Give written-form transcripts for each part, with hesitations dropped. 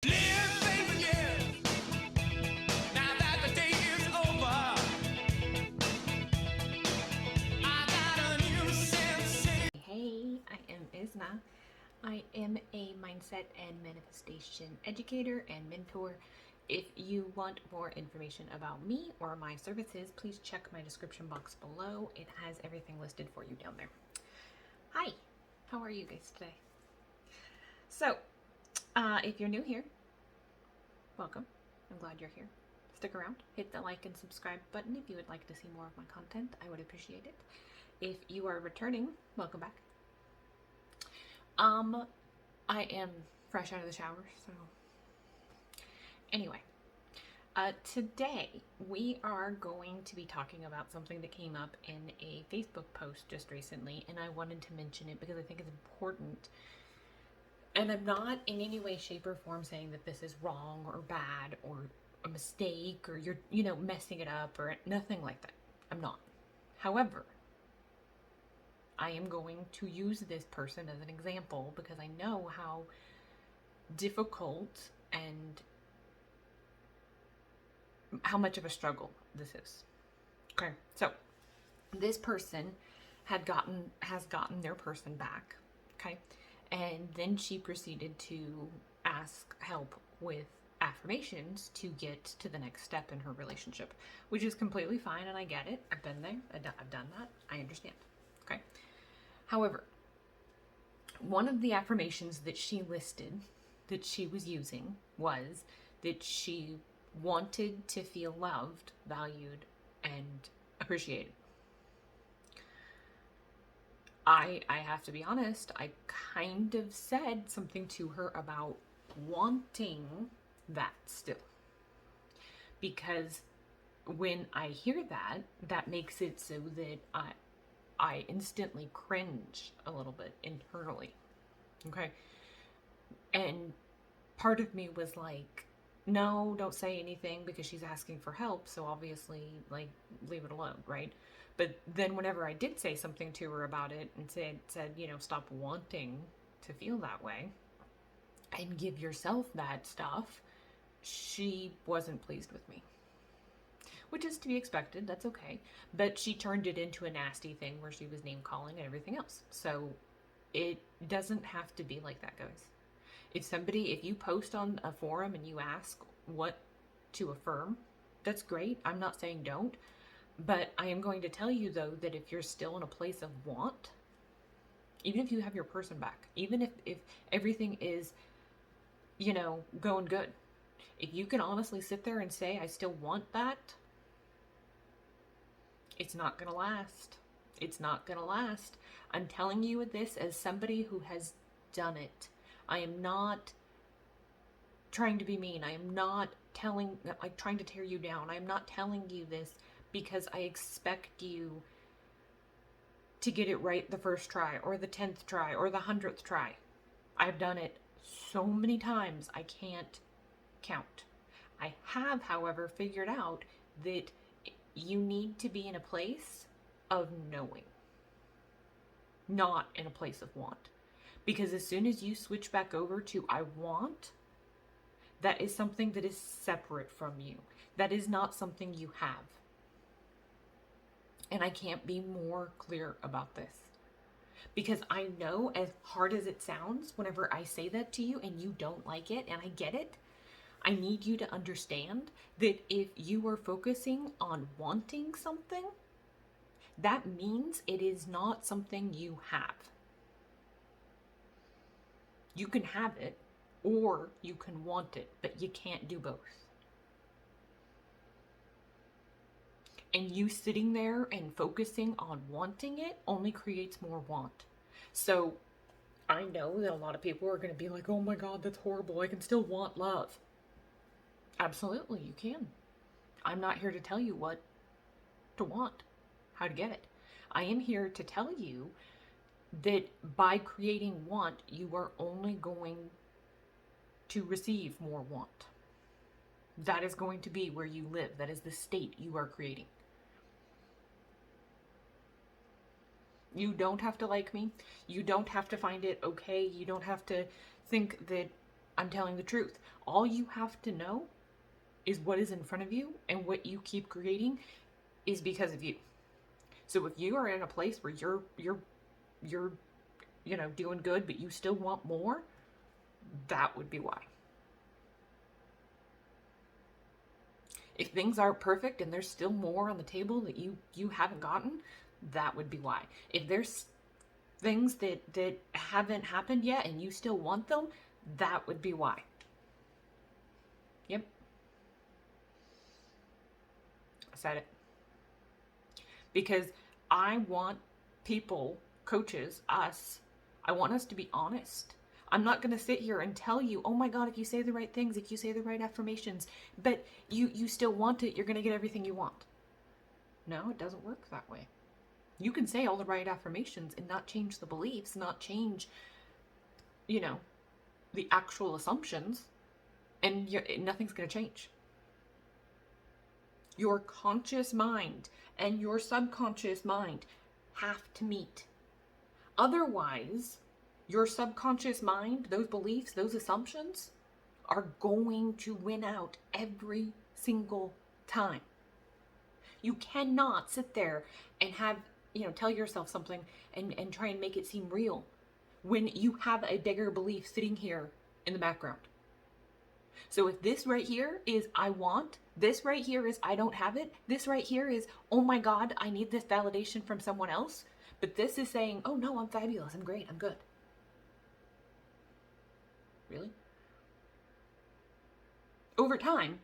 Hey, I am Isna. I am a mindset and manifestation educator and mentor. If you want more information about me or my services, please check my description box below. It has everything listed for you down there. Hi, how are you guys today? So, if you're new here, welcome. I'm glad you're here. Stick around, hit the like and subscribe button if you would like to see more of my content. I would appreciate it. If you are returning, welcome back. I am fresh out of the shower, so anyway, today we are going to be talking about something that came up in a Facebook post just recently, and I wanted to mention it because I think it's important. And I'm not in any way, shape, or form saying that this is wrong or bad or a mistake or you're, messing it up or nothing like that. I'm not. However, I am going to use this person as an example because I know how difficult and how much of a struggle this is. Okay, so this person has gotten their person back, okay, and then she proceeded to ask help with affirmations to get to the next step in her relationship, which is completely fine, and I get it. I've been there. I've done that. I understand. Okay. However, one of the affirmations that she listed that she was using was that she wanted to feel loved, valued, and appreciated. I have to be honest, I kind of said something to her about wanting that still. Because when I hear that, that makes it so that I instantly cringe a little bit internally. Okay. And part of me was like, no, don't say anything because she's asking for help. So obviously, like, leave it alone, right? But then whenever I did say something to her about it and said, stop wanting to feel that way and give yourself that stuff, she wasn't pleased with me. Which is to be expected, that's okay. But she turned it into a nasty thing where she was name calling and everything else. So it doesn't have to be like that, guys. If you post on a forum and you ask what to affirm, that's great. I'm not saying don't. But I am going to tell you, though, that if you're still in a place of want, even if you have your person back, even if everything is, going good, if you can honestly sit there and say, I still want that, it's not going to last. It's not going to last. I'm telling you this as somebody who has done it. I am not trying to be mean. I am not trying to tear you down. I am not telling you this because I expect you to get it right the first try or the 10th try or the 100th try. I've done it so many times I can't count. I have, however, figured out that you need to be in a place of knowing, not in a place of want. Because as soon as you switch back over to I want, that is something that is separate from you. That is not something you have. And I can't be more clear about this. Because I know, as hard as it sounds, whenever I say that to you and you don't like it, and I get it, I need you to understand that if you are focusing on wanting something, that means it is not something you have. You can have it or you can want it, but you can't do both. And you sitting there and focusing on wanting it only creates more want. So I know that a lot of people are going to be like, oh my God, that's horrible. I can still want love. Absolutely, you can. I'm not here to tell you what to want, how to get it. I am here to tell you that by creating want, you are only going to receive more want. That is going to be where you live. That is the state you are creating. You don't have to like me. You don't have to find it okay. You don't have to think that I'm telling the truth. All you have to know is what is in front of you, and what you keep creating is because of you. So if you are in a place where you're doing good, but you still want more, that would be why. If things aren't perfect and there's still more on the table that you haven't gotten, that would be why. If there's things that haven't happened yet and you still want them, that would be why. Yep. I said it. Because I want people, coaches, us, I want us to be honest. I'm not going to sit here and tell you, oh my God, if you say the right things, if you say the right affirmations, but you still want it, you're going to get everything you want. No, it doesn't work that way. You can say all the right affirmations and not change the beliefs, not change, the actual assumptions, and nothing's going to change. Your conscious mind and your subconscious mind have to meet. Otherwise, your subconscious mind, those beliefs, those assumptions, are going to win out every single time. You cannot sit there and have, tell yourself something and try and make it seem real when you have a bigger belief sitting here in the background. So if this right here is I want, this right here is I don't have it, this right here is, oh my God, I need this validation from someone else, but this is saying, oh no, I'm fabulous, I'm great, I'm good. Really? Over time,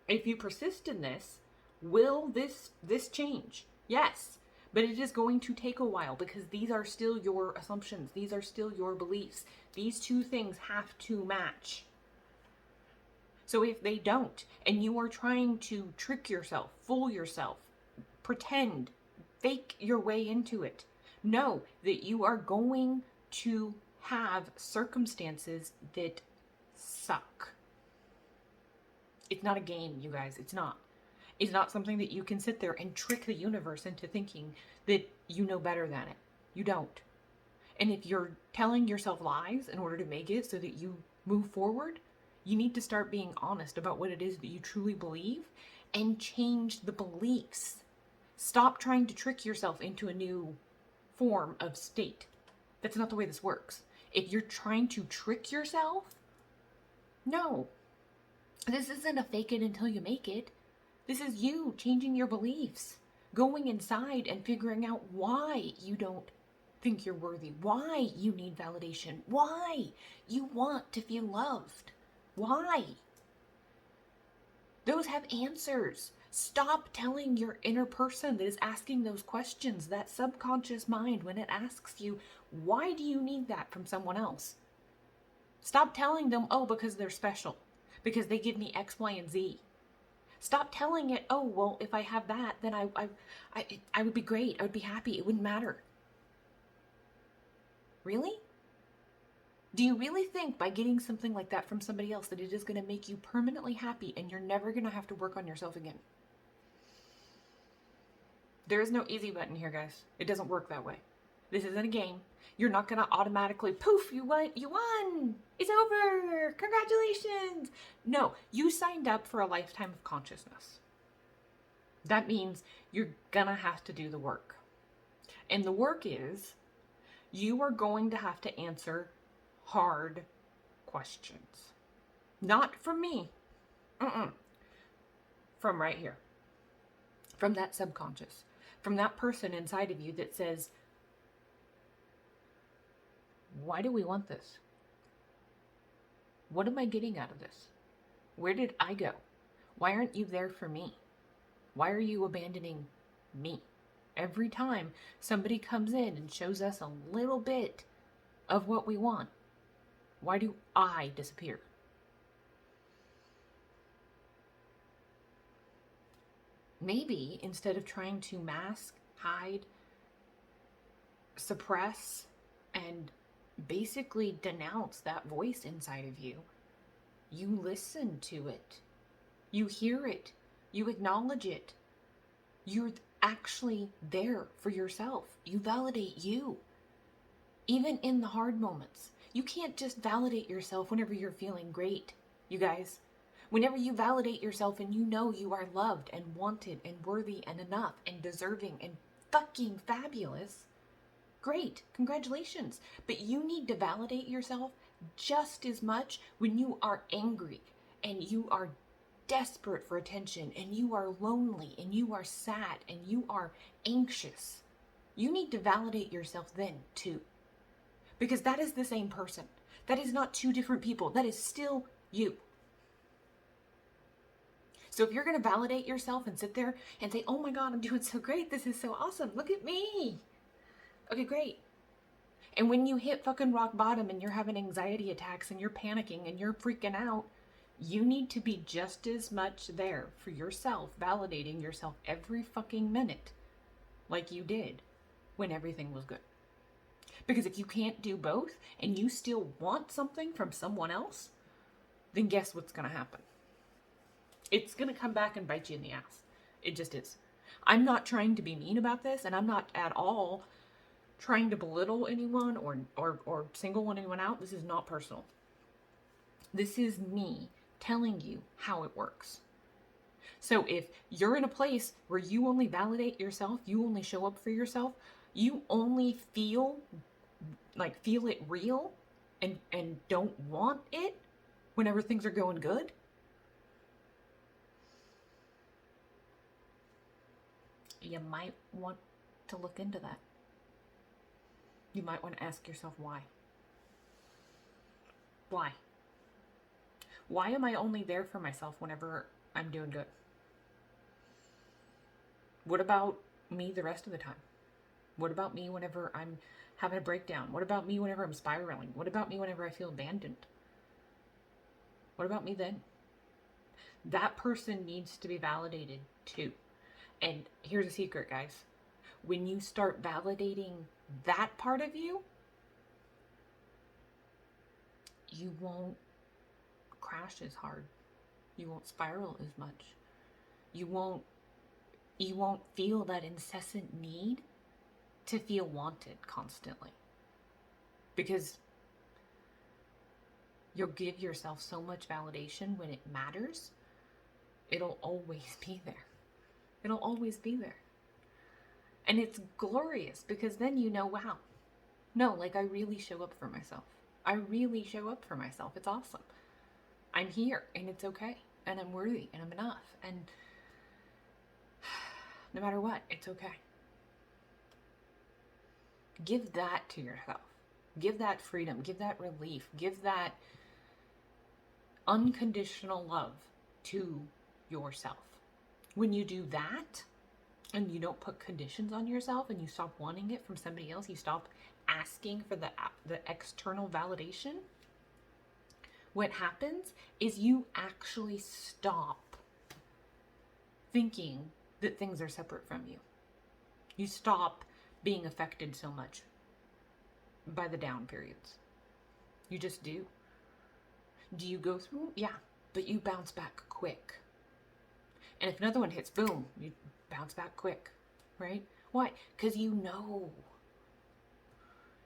if you persist in this, will this change? Yes, but it is going to take a while because these are still your assumptions. These are still your beliefs. These two things have to match. So if they don't, and you are trying to trick yourself, fool yourself, pretend, fake your way into it, know that you are going to have circumstances that suck. It's not a game, you guys. It's not. It's not something that you can sit there and trick the universe into thinking that you know better than it. You don't. And if you're telling yourself lies in order to make it so that you move forward, you need to start being honest about what it is that you truly believe and change the beliefs. Stop trying to trick yourself into a new form of state. That's not the way this works. If you're trying to trick yourself, no. This isn't a fake it until you make it. This is you changing your beliefs, going inside and figuring out why you don't think you're worthy, why you need validation, why you want to feel loved. Why? Those have answers. Stop telling your inner person that is asking those questions, that subconscious mind, when it asks you, why do you need that from someone else? Stop telling them, oh, because they're special, because they give me X, Y, and Z. Stop telling it, oh, well, if I have that, then I would be great. I would be happy. It wouldn't matter. Really? Do you really think by getting something like that from somebody else that it is going to make you permanently happy and you're never going to have to work on yourself again? There is no easy button here, guys. It doesn't work that way. This isn't a game. You're not going to automatically, poof, you won. It's over. Congratulations. No, you signed up for a lifetime of consciousness. That means you're going to have to do the work. And the work is you are going to have to answer hard questions. Not from me. From right here. From that subconscious. From that person inside of you that says, why do we want this? What am I getting out of this? Where did I go? Why aren't you there for me? Why are you abandoning me? Every time somebody comes in and shows us a little bit of what we want, why do I disappear? Maybe instead of trying to mask, hide, suppress, and basically denounce that voice inside of you, you listen to it. You hear it. You acknowledge it. You're actually there for yourself. You validate you. Even in the hard moments. You can't just validate yourself whenever you're feeling great, you guys. Whenever you validate yourself and you know you are loved and wanted and worthy and enough and deserving and fucking fabulous, great, congratulations. But you need to validate yourself just as much when you are angry and you are desperate for attention and you are lonely and you are sad and you are anxious. You need to validate yourself then too. Because that is the same person. That is not two different people. That is still you. So if you're going to validate yourself and sit there and say, oh my God, I'm doing so great. This is so awesome. Look at me. Okay, great. And when you hit fucking rock bottom and you're having anxiety attacks and you're panicking and you're freaking out, you need to be just as much there for yourself, validating yourself every fucking minute like you did when everything was good. Because if you can't do both and you still want something from someone else, then guess what's going to happen? It's going to come back and bite you in the ass. It just is. I'm not trying to be mean about this, and I'm not at all trying to belittle anyone or single anyone out. This is not personal. This is me telling you how it works. So if you're in a place where you only validate yourself, you only show up for yourself, you only feel it real and don't want it whenever things are going good, you might want to look into that. You might want to ask yourself why. Why? Why am I only there for myself whenever I'm doing good? What about me the rest of the time? What about me whenever I'm having a breakdown? What about me whenever I'm spiraling? What about me whenever I feel abandoned? What about me then? That person needs to be validated too. And here's a secret, guys. When you start validating that part of you, you won't crash as hard. You won't spiral as much. You won't feel that incessant need to feel wanted constantly. Because you'll give yourself so much validation when it matters. It'll always be there. It'll always be there. And it's glorious because then you know, wow, no, like I really show up for myself. I really show up for myself. It's awesome. I'm here and it's okay. And I'm worthy and I'm enough. And no matter what, it's okay. Give that to yourself. Give that freedom. Give that relief. Give that unconditional love to yourself. When you do that and you don't put conditions on yourself and you stop wanting it from somebody else, you stop asking for the external validation, what happens is you actually stop thinking that things are separate from you. You stop being affected so much by the down periods. You just do. Do you go through? Yeah, but you bounce back quick. And if another one hits, boom, you bounce back quick, right? Why? Because you know.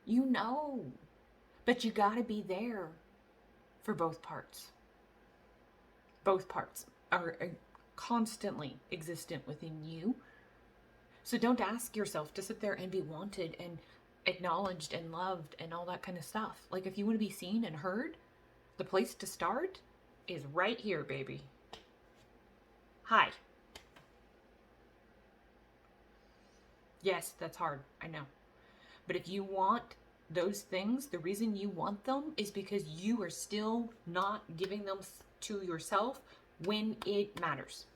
You know. But you got to be there for both parts. Both parts are constantly existent within you. So don't ask yourself to sit there and be wanted and acknowledged and loved and all that kind of stuff. Like if you want to be seen and heard, the place to start is right here, baby. Hi. Yes, that's hard. I know. But if you want those things, the reason you want them is because you are still not giving them to yourself when it matters.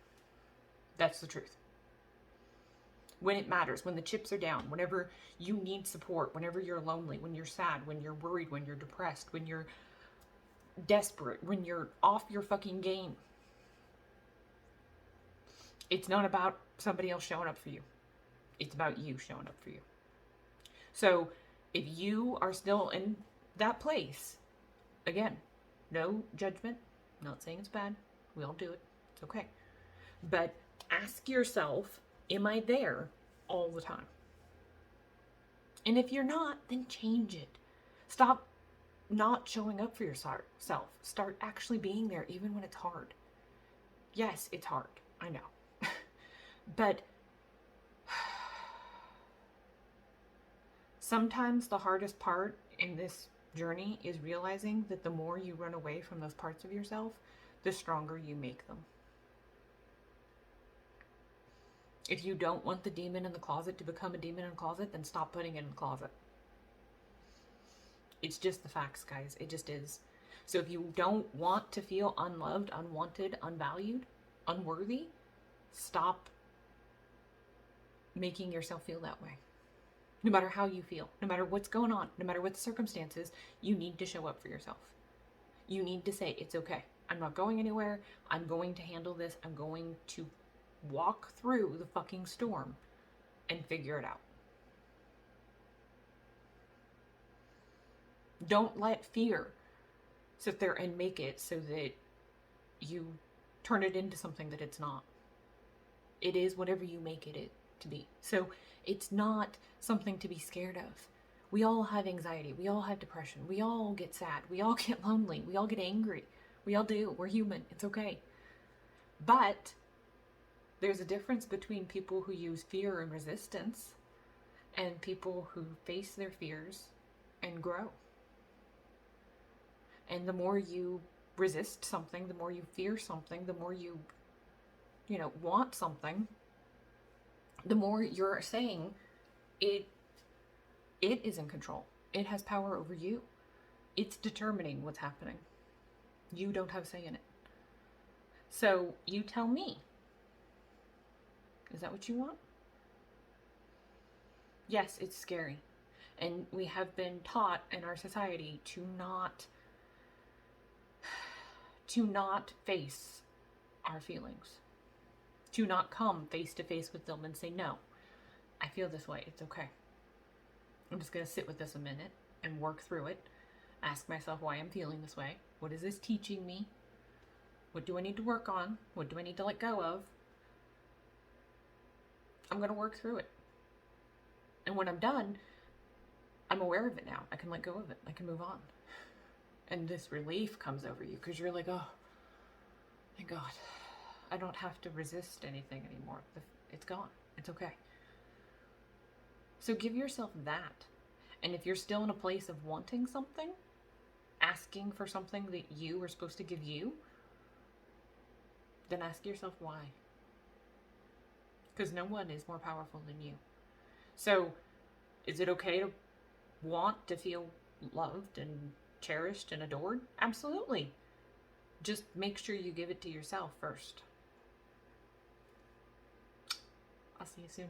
That's the truth. When it matters, when the chips are down, whenever you need support, whenever you're lonely, when you're sad, when you're worried, when you're depressed, when you're desperate, when you're off your fucking game. It's not about somebody else showing up for you. It's about you showing up for you. So if you are still in that place, again, no judgment, not saying it's bad. We all do it. It's okay. But ask yourself, am I there all the time? And if you're not, then change it. Stop not showing up for yourself. Start actually being there even when it's hard. Yes, it's hard. I know. But sometimes the hardest part in this journey is realizing that the more you run away from those parts of yourself, the stronger you make them. If you don't want the demon in the closet to become a demon in the closet, then stop putting it in the closet. It's just the facts, guys. It just is. So if you don't want to feel unloved, unwanted, unvalued, unworthy, stop making yourself feel that way. No matter how you feel, no matter what's going on, no matter what the circumstances, you need to show up for yourself. You need to say, it's okay. I'm not going anywhere. I'm going to handle this. I'm going to walk through the fucking storm and figure it out. Don't let fear sit there and make it so that you turn it into something that it's not. It is whatever you make it to be. So it's not something to be scared of. We all have anxiety. We all have depression. We all get sad. We all get lonely. We all get angry. We all do. We're human. It's okay. But there's a difference between people who use fear and resistance and people who face their fears and grow. And the more you resist something, the more you fear something, the more you want something, the more you're saying it is in control. It has power over you. It's determining what's happening. You don't have a say in it. So you tell me, is that what you want? Yes, it's scary. And we have been taught in our society to not face our feelings, to not come face to face with them and say, no, I feel this way. It's okay. I'm just going to sit with this a minute and work through it. Ask myself why I'm feeling this way. What is this teaching me? What do I need to work on? What do I need to let go of? I'm going to work through it. And when I'm done, I'm aware of it now. I can let go of it. I can move on. And this relief comes over you because you're like, oh, thank God. I don't have to resist anything anymore. It's gone. It's okay. So give yourself that. And if you're still in a place of wanting something, asking for something that you are supposed to give you, then ask yourself why. Because no one is more powerful than you. So is it okay to want to feel loved and cherished and adored? Absolutely. Just make sure you give it to yourself first. I'll see you soon.